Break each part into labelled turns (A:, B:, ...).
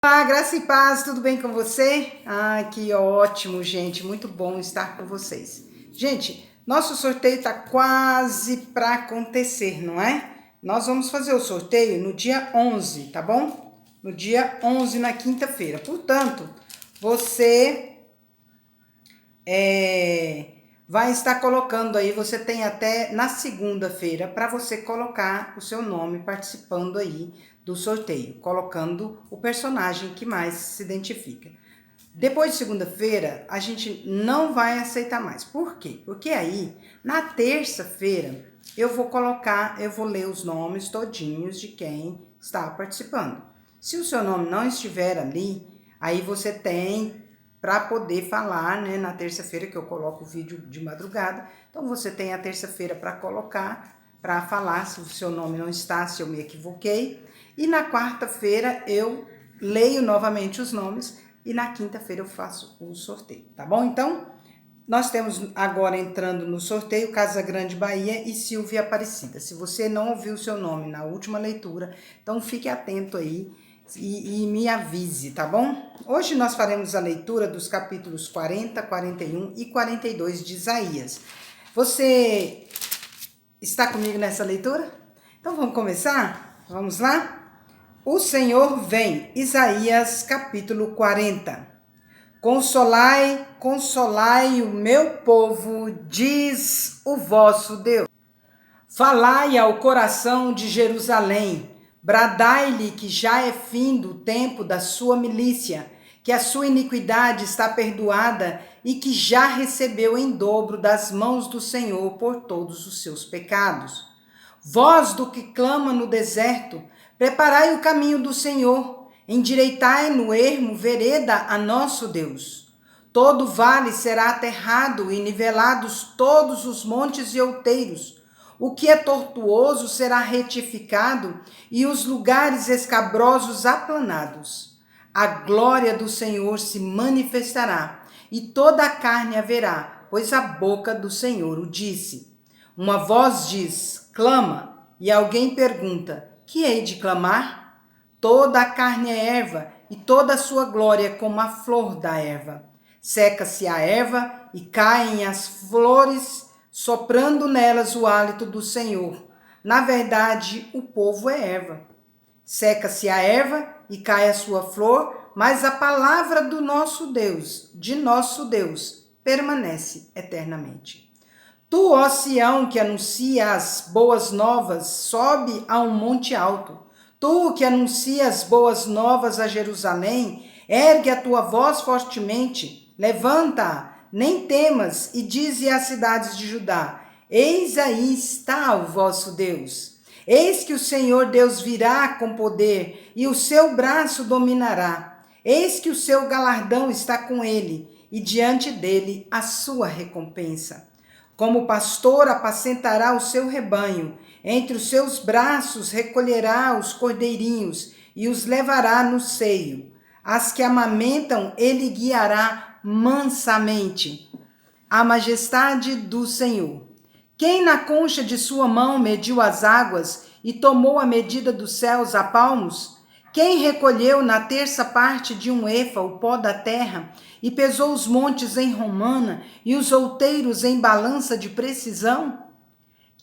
A: Olá, graça e paz, tudo bem com você? Que ótimo, gente, muito bom estar com vocês. Gente, nosso sorteio está quase para acontecer, não é? Nós vamos fazer o sorteio no dia 11, tá bom? No dia 11, na quinta-feira. Portanto, você vai estar colocando aí, você tem até na segunda-feira para você colocar o seu nome participando aí do sorteio, colocando o personagem que mais se identifica. Depois de segunda-feira, a gente não vai aceitar mais. Por quê? Porque aí, na terça-feira, eu vou ler os nomes todinhos de quem está participando. Se o seu nome não estiver ali, aí você tem para poder falar, né, na terça-feira que eu coloco o vídeo de madrugada. Então você tem a terça-feira para colocar, para falar se o seu nome não está, se eu me equivoquei. E na quarta-feira eu leio novamente os nomes e na quinta-feira eu faço o sorteio, tá bom? Então, nós temos agora entrando no sorteio Casa Grande Bahia e Silvia Aparecida. Se você não ouviu o seu nome na última leitura, então fique atento aí e me avise, tá bom? Hoje nós faremos a leitura dos capítulos 40, 41 e 42 de Isaías. Você está comigo nessa leitura? Então vamos começar? Vamos lá? O Senhor vem, Isaías capítulo 40. Consolai, consolai o meu povo, diz o vosso Deus. Falai ao coração de Jerusalém, bradai-lhe que já é fim do tempo da sua milícia, que a sua iniquidade está perdoada e que já recebeu em dobro das mãos do Senhor por todos os seus pecados. Voz do que clama no deserto, preparai o caminho do Senhor, endireitai no ermo vereda a nosso Deus. Todo vale será aterrado e nivelados todos os montes e outeiros. O que é tortuoso será retificado e os lugares escabrosos aplanados. A glória do Senhor se manifestará e toda a carne a verá, pois a boca do Senhor o disse. Uma voz diz, clama, e alguém pergunta, que hei de clamar? Toda a carne é erva e toda a sua glória como a flor da erva. Seca-se a erva e caem as flores, soprando nelas o hálito do Senhor. Na verdade, o povo é erva. Seca-se a erva e cai a sua flor, mas a palavra do nosso Deus, de nosso Deus, permanece eternamente. Tu, ó Sião, que anuncia as boas novas, sobe a um monte alto. Tu, que anuncia as boas novas a Jerusalém, ergue a tua voz fortemente, levanta-a, nem temas, e dize às cidades de Judá, eis aí está o vosso Deus. Eis que o Senhor Deus virá com poder, e o seu braço dominará. Eis que o seu galardão está com ele, e diante dele a sua recompensa. Como pastor apacentará o seu rebanho, entre os seus braços recolherá os cordeirinhos e os levará no seio. As que amamentam ele guiará mansamente. A majestade do Senhor. Quem na concha de sua mão mediu as águas e tomou a medida dos céus a palmos? Quem recolheu na terça parte de um efa o pó da terra e pesou os montes em romana e os outeiros em balança de precisão?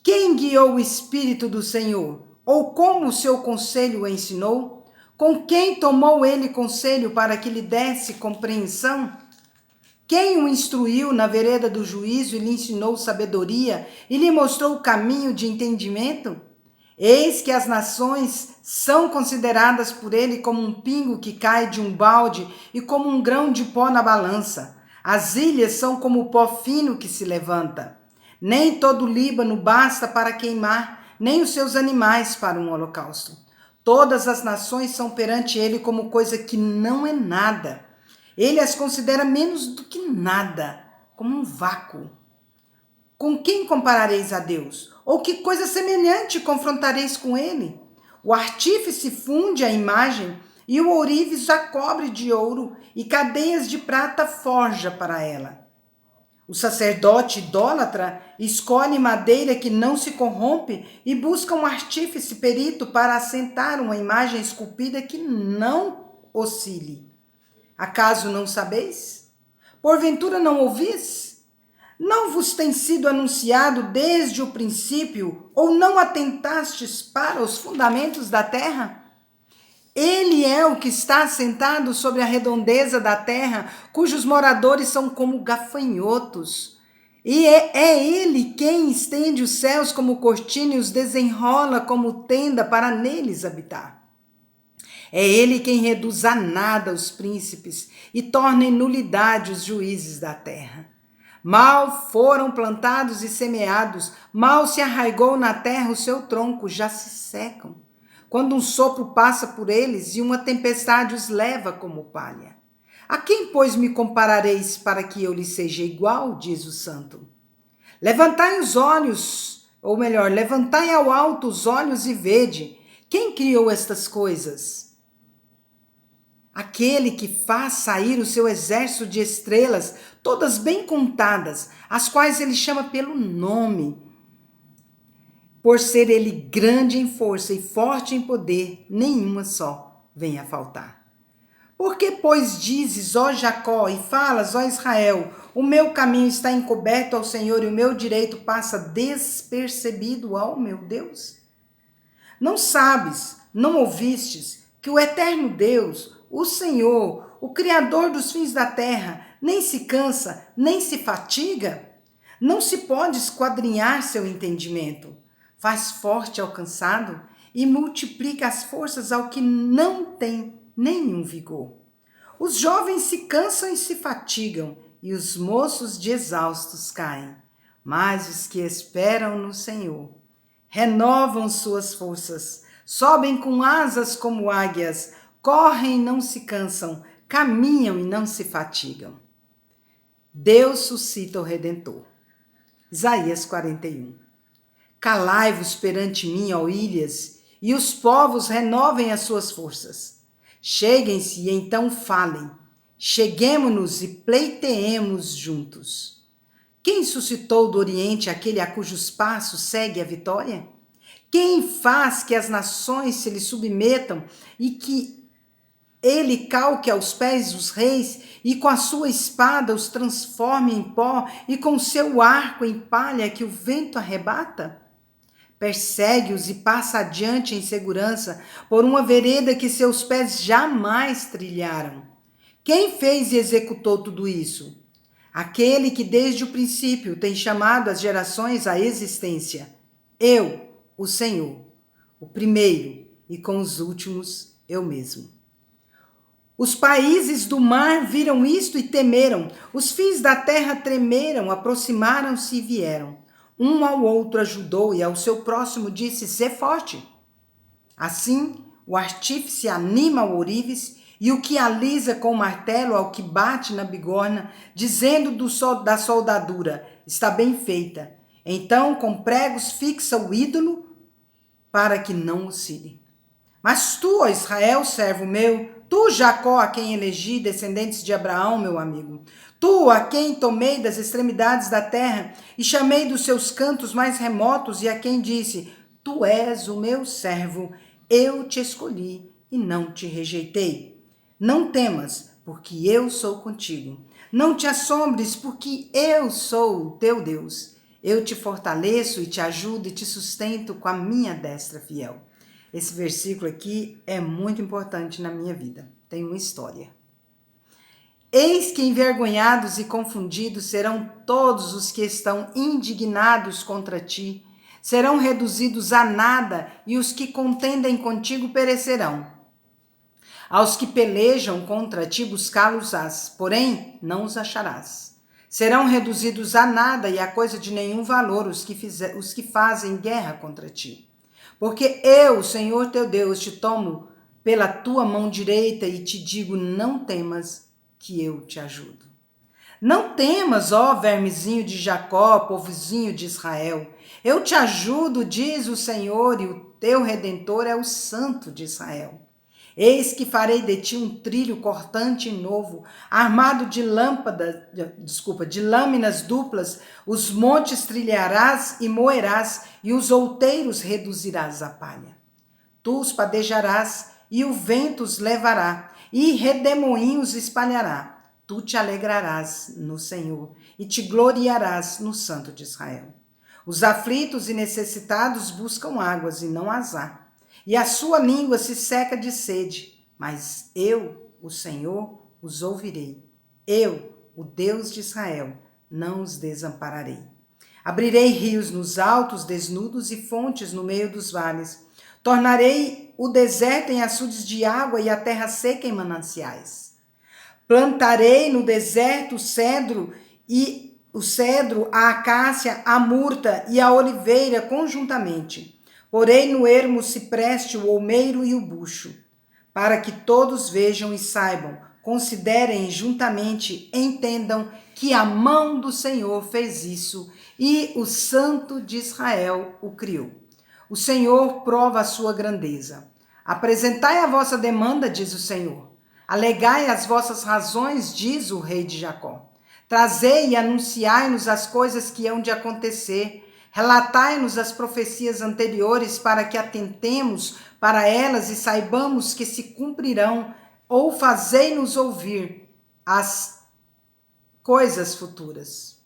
A: Quem guiou o Espírito do Senhor? Ou como o seu conselho o ensinou? Com quem tomou ele conselho para que lhe desse compreensão? Quem o instruiu na vereda do juízo e lhe ensinou sabedoria e lhe mostrou o caminho de entendimento? Eis que as nações são consideradas por ele como um pingo que cai de um balde e como um grão de pó na balança. As ilhas são como o pó fino que se levanta. Nem todo o Líbano basta para queimar, nem os seus animais para um holocausto. Todas as nações são perante ele como coisa que não é nada. Ele as considera menos do que nada, como um vácuo. Com quem comparareis a Deus? Ou que coisa semelhante confrontareis com ele? O artífice funde a imagem e o ourives a cobre de ouro e cadeias de prata forja para ela. O sacerdote idólatra escolhe madeira que não se corrompe e busca um artífice perito para assentar uma imagem esculpida que não oscile. Acaso não sabeis? Porventura não ouvis? Não vos tem sido anunciado desde o princípio, ou não atentastes para os fundamentos da terra? Ele é o que está assentado sobre a redondeza da terra, cujos moradores são como gafanhotos. E é ele quem estende os céus como cortina e os desenrola como tenda para neles habitar. É ele quem reduz a nada os príncipes e torna em nulidade os juízes da terra. Mal foram plantados e semeados, mal se arraigou na terra o seu tronco, já se secam. Quando um sopro passa por eles e uma tempestade os leva como palha. A quem, pois, me comparareis para que eu lhe seja igual, diz o santo? Levantai os olhos, ou melhor, levantai ao alto os olhos e vede. Quem criou estas coisas? Aquele que faz sair o seu exército de estrelas, todas bem contadas, as quais ele chama pelo nome. Por ser ele grande em força e forte em poder, nenhuma só vem a faltar. Por que, pois, dizes, ó Jacó, e falas, ó Israel, o meu caminho está encoberto ao Senhor e o meu direito passa despercebido ao meu Deus? Não sabes, não ouvistes, que o eterno Deus, o Senhor, o Criador dos fins da terra, nem se cansa, nem se fatiga? Não se pode esquadrinhar seu entendimento. Faz forte ao cansado e multiplica as forças ao que não tem nenhum vigor. Os jovens se cansam e se fatigam, e os moços de exaustos caem. Mas os que esperam no Senhor renovam suas forças, sobem com asas como águias, correm e não se cansam, caminham e não se fatigam. Deus suscita o Redentor. Isaías 41. Calai-vos perante mim, ó ilhas, e os povos renovem as suas forças. Cheguem-se e então falem. Cheguemo-nos e pleiteemos juntos. Quem suscitou do Oriente aquele a cujos passos segue a vitória? Quem faz que as nações se lhe submetam e que ele calque aos pés os reis e com a sua espada os transforme em pó e com seu arco em palha que o vento arrebata? Persegue-os e passa adiante em segurança por uma vereda que seus pés jamais trilharam. Quem fez e executou tudo isso? Aquele que desde o princípio tem chamado as gerações à existência. Eu, o Senhor, o primeiro, e com os últimos eu mesmo. Os países do mar viram isto e temeram. Os fins da terra tremeram, aproximaram-se e vieram. Um ao outro ajudou e ao seu próximo disse, sê forte. Assim, o artífice anima o ourives e o que alisa com o martelo ao que bate na bigorna, dizendo da soldadura, está bem feita. Então, com pregos fixa o ídolo para que não oscile. Mas tu, ó Israel, servo meu, tu, Jacó, a quem elegi, descendentes de Abraão, meu amigo, tu, a quem tomei das extremidades da terra e chamei dos seus cantos mais remotos e a quem disse, tu és o meu servo, eu te escolhi e não te rejeitei. Não temas, porque eu sou contigo. Não te assombres, porque eu sou o teu Deus. Eu te fortaleço e te ajudo e te sustento com a minha destra fiel. Esse versículo aqui é muito importante na minha vida. Tem uma história. Eis que envergonhados e confundidos serão todos os que estão indignados contra ti. Serão reduzidos a nada e os que contendem contigo perecerão. Aos que pelejam contra ti buscá-los-ás, porém não os acharás. Serão reduzidos a nada e a coisa de nenhum valor os que fazem guerra contra ti. Porque eu, Senhor teu Deus, te tomo pela tua mão direita e te digo, não temas, que eu te ajudo. Não temas, ó vermezinho de Jacó, povozinho de Israel. Eu te ajudo, diz o Senhor, e o teu Redentor é o Santo de Israel. Eis que farei de ti um trilho cortante e novo, armado de lâminas duplas, os montes trilharás e moerás, e os outeiros reduzirás a palha. Tu os padejarás, e o vento os levará, e redemoinhos espalhará. Tu te alegrarás no Senhor e te gloriarás no Santo de Israel. Os aflitos e necessitados buscam águas e não as há, e a sua língua se seca de sede. Mas eu, o Senhor, os ouvirei. Eu, o Deus de Israel, não os desampararei. Abrirei rios nos altos desnudos e fontes no meio dos vales. Tornarei o deserto em açudes de água e a terra seca em mananciais. Plantarei no deserto o cedro, a acácia, a murta e a oliveira conjuntamente. Porei no ermo o cipreste, o olmeiro e o bucho, para que todos vejam e saibam, considerem juntamente, entendam que a mão do Senhor fez isso e o Santo de Israel o criou. O Senhor prova a sua grandeza. Apresentai a vossa demanda, diz o Senhor. Alegai as vossas razões, diz o rei de Jacó. Trazei e anunciai-nos as coisas que hão de acontecer. Relatai-nos as profecias anteriores para que atentemos para elas e saibamos que se cumprirão, ou fazei-nos ouvir as coisas futuras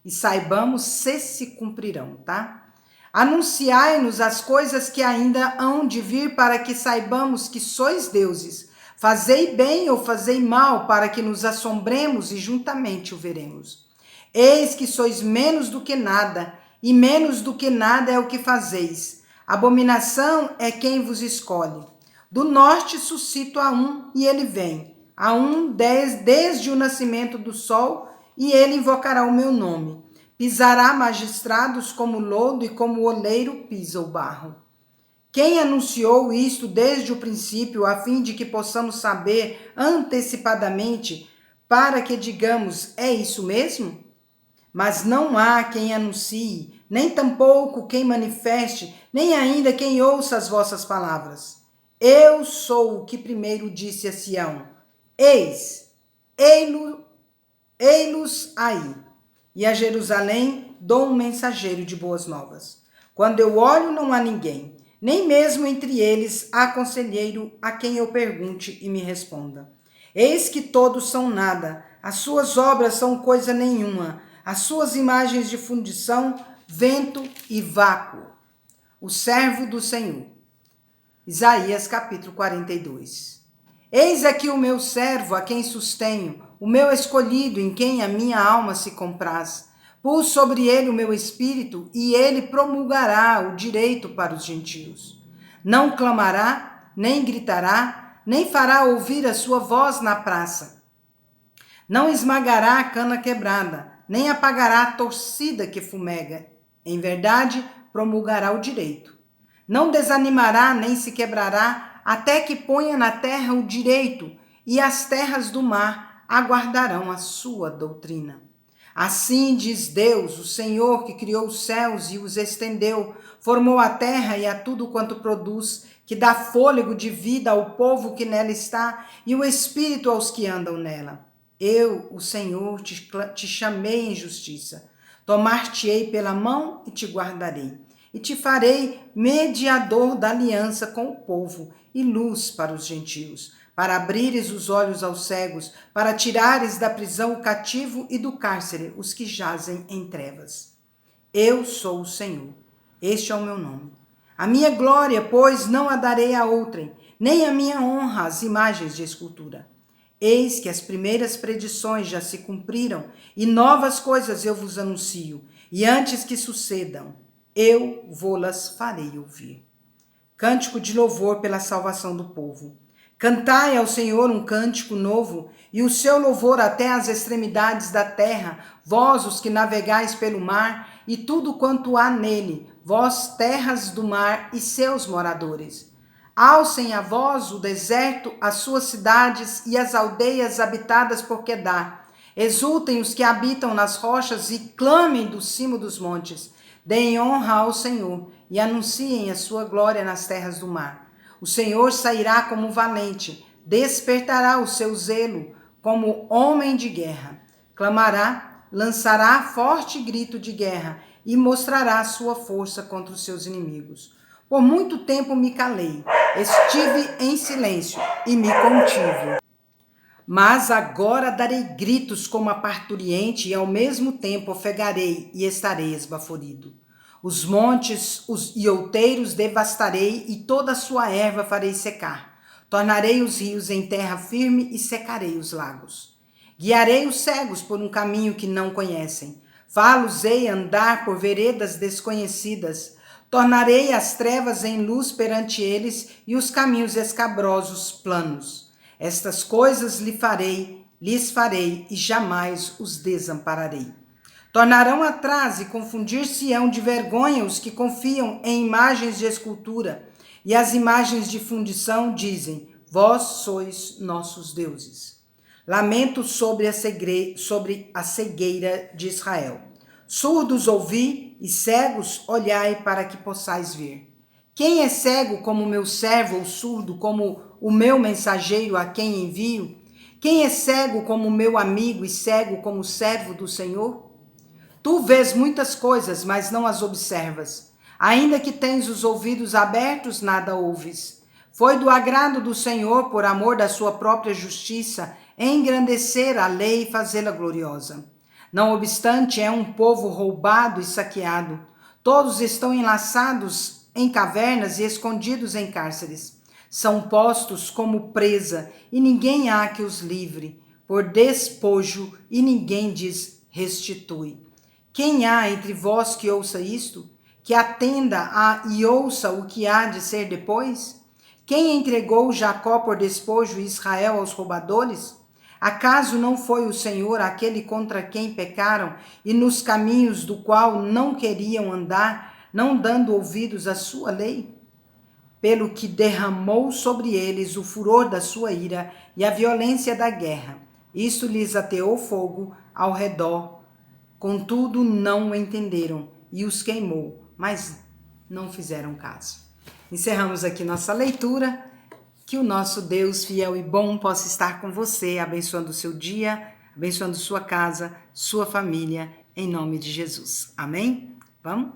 A: e saibamos se cumprirão, tá? Anunciai-nos as coisas que ainda hão de vir para que saibamos que sois deuses. Fazei bem ou fazei mal para que nos assombremos e juntamente o veremos. Eis que sois menos do que nada, e menos do que nada é o que fazeis. Abominação é quem vos escolhe. Do norte suscito a um, e ele vem. A um desde o nascimento do sol, e ele invocará o meu nome. Pisará magistrados como lodo, e como o oleiro pisa o barro. Quem anunciou isto desde o princípio, a fim de que possamos saber antecipadamente, para que digamos, é isso mesmo? Mas não há quem anuncie, nem tampouco quem manifeste, nem ainda quem ouça as vossas palavras. Eu sou o que primeiro disse a Sião, ei-los aí. E a Jerusalém dou um mensageiro de boas novas. Quando eu olho, não há ninguém, nem mesmo entre eles há conselheiro a quem eu pergunte e me responda. Eis que todos são nada, as suas obras são coisa nenhuma, as suas imagens de fundição, vento e vácuo. O servo do Senhor. Isaías capítulo 42. Eis aqui o meu servo, a quem sustenho, o meu escolhido, em quem a minha alma se compraz. Pus sobre ele o meu espírito, e ele promulgará o direito para os gentios. Não clamará, nem gritará, nem fará ouvir a sua voz na praça. Não esmagará a cana quebrada, nem apagará a torcida que fumega. Em verdade, promulgará o direito. Não desanimará, nem se quebrará, até que ponha na terra o direito, e as terras do mar aguardarão a sua doutrina. Assim diz Deus, o Senhor, que criou os céus e os estendeu, formou a terra e a tudo quanto produz, que dá fôlego de vida ao povo que nela está e o espírito aos que andam nela. Eu, o Senhor, te chamei em justiça. Tomar-te-ei pela mão e te guardarei. E te farei mediador da aliança com o povo e luz para os gentios, para abrires os olhos aos cegos, para tirares da prisão o cativo e do cárcere os que jazem em trevas. Eu sou o Senhor, este é o meu nome. A minha glória, pois, não a darei a outrem, nem a minha honra às imagens de escultura. Eis que as primeiras predições já se cumpriram, e novas coisas eu vos anuncio, e antes que sucedam, eu vô-las farei ouvir. Cântico de louvor pela salvação do povo. Cantai ao Senhor um cântico novo, e o seu louvor até as extremidades da terra, vós os que navegais pelo mar, e tudo quanto há nele, vós terras do mar e seus moradores. Alcem a vós o deserto, as suas cidades e as aldeias habitadas por Quedar. Exultem os que habitam nas rochas e clamem do cimo dos montes. Deem honra ao Senhor e anunciem a sua glória nas terras do mar. O Senhor sairá como valente, despertará o seu zelo como homem de guerra. Clamará, lançará forte grito de guerra e mostrará sua força contra os seus inimigos. Por muito tempo me calei, estive em silêncio e me contive. Mas agora darei gritos como a parturiente e ao mesmo tempo ofegarei e estarei esbaforido. Os montes e outeiros devastarei e toda a sua erva farei secar. Tornarei os rios em terra firme e secarei os lagos. Guiarei os cegos por um caminho que não conhecem. Fá-los-ei andar por veredas desconhecidas. Tornarei as trevas em luz perante eles e os caminhos escabrosos planos. Estas coisas lhes farei e jamais os desampararei. Tornarão atrás e confundir-se-ão de vergonha os que confiam em imagens de escultura, e as imagens de fundição dizem: vós sois nossos deuses. Lamento sobre a cegueira de Israel. Surdos ouvi e cegos olhai para que possais ver. Quem é cego como meu servo ou surdo como o meu mensageiro a quem envio? Quem é cego como meu amigo e cego como servo do Senhor? Tu vês muitas coisas, mas não as observas. Ainda que tens os ouvidos abertos, nada ouves. Foi do agrado do Senhor, por amor da sua própria justiça, engrandecer a lei e fazê-la gloriosa. Não obstante, é um povo roubado e saqueado. Todos estão enlaçados em cavernas e escondidos em cárceres. São postos como presa, e ninguém há que os livre, por despojo, e ninguém lhes restitui. Quem há entre vós que ouça isto? Que atenda e ouça o que há de ser depois? Quem entregou Jacó por despojo e Israel aos roubadores? Acaso não foi o Senhor aquele contra quem pecaram e nos caminhos do qual não queriam andar, não dando ouvidos à sua lei? Pelo que derramou sobre eles o furor da sua ira e a violência da guerra. Isto lhes ateou fogo ao redor. Contudo, não o entenderam e os queimou, mas não fizeram caso. Encerramos aqui nossa leitura. Que o nosso Deus fiel e bom possa estar com você, abençoando o seu dia, abençoando sua casa, sua família, em nome de Jesus. Amém? Vamos?